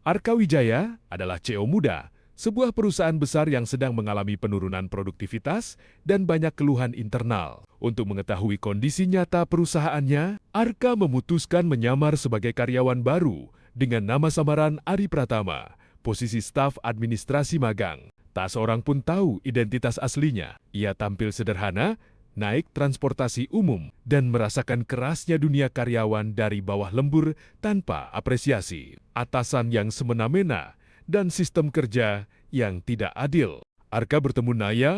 Arka Wijaya adalah CEO muda, sebuah perusahaan besar yang sedang mengalami penurunan produktivitas dan banyak keluhan internal. Untuk mengetahui kondisi nyata perusahaannya, Arka memutuskan menyamar sebagai karyawan baru dengan nama samaran Ari Pratama, posisi staf administrasi magang. Tak seorang pun tahu identitas aslinya. Ia tampil sederhana, naik transportasi umum, dan merasakan kerasnya dunia karyawan dari bawah lembur tanpa apresiasi, atasan yang semena-mena, dan sistem kerja yang tidak adil. Arka bertemu Naya,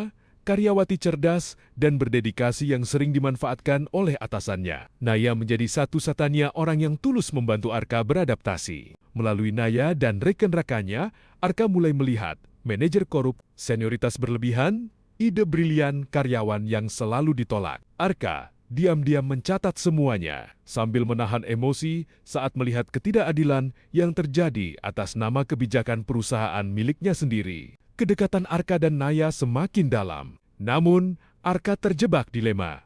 karyawati cerdas dan berdedikasi yang sering dimanfaatkan oleh atasannya. Naya menjadi satu-satunya orang yang tulus membantu Arka beradaptasi. Melalui Naya dan rekan-rekannya, Arka mulai melihat manajer korup, senioritas berlebihan, ide brilian karyawan yang selalu ditolak. Arka diam-diam mencatat semuanya sambil menahan emosi saat melihat ketidakadilan yang terjadi atas nama kebijakan perusahaan miliknya sendiri. Kedekatan Arka dan Naya semakin dalam. Namun, Arka terjebak dilema.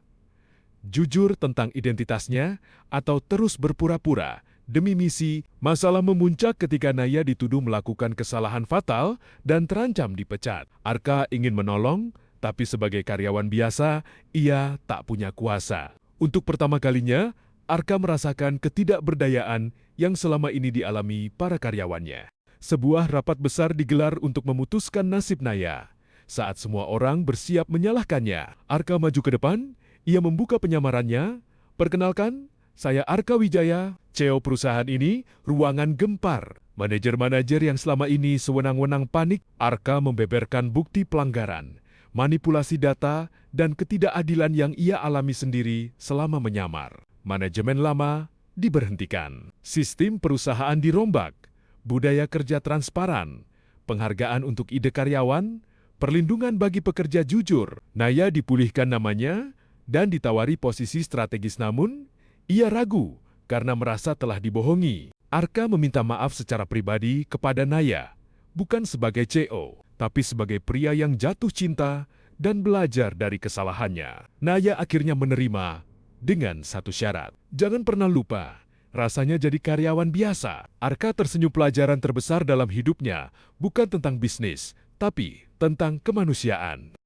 Jujur tentang identitasnya atau terus berpura-pura demi misi, masalah memuncak ketika Naya dituduh melakukan kesalahan fatal dan terancam dipecat. Arka ingin menolong, tapi sebagai karyawan biasa, ia tak punya kuasa. Untuk pertama kalinya, Arka merasakan ketidakberdayaan yang selama ini dialami para karyawannya. Sebuah rapat besar digelar untuk memutuskan nasib Naya. Saat semua orang bersiap menyalahkannya, Arka maju ke depan, ia membuka penyamarannya. Perkenalkan, saya Arka Wijaya, CEO perusahaan ini, ruangan gempar. Manajer-manajer yang selama ini sewenang-wenang panik, Arka membeberkan bukti pelanggaran, manipulasi data, dan ketidakadilan yang ia alami sendiri selama menyamar. Manajemen lama diberhentikan, sistem perusahaan dirombak, budaya kerja transparan, penghargaan untuk ide karyawan, perlindungan bagi pekerja jujur. Naya dipulihkan namanya dan ditawari posisi strategis, namun ia ragu karena merasa telah dibohongi. Arka meminta maaf secara pribadi kepada Naya, bukan sebagai CEO, tapi sebagai pria yang jatuh cinta dan belajar dari kesalahannya. Naya akhirnya menerima dengan satu syarat. Jangan pernah lupa, rasanya jadi karyawan biasa. Arka tersenyum. Pelajaran terbesar dalam hidupnya bukan tentang bisnis, tapi tentang kemanusiaan.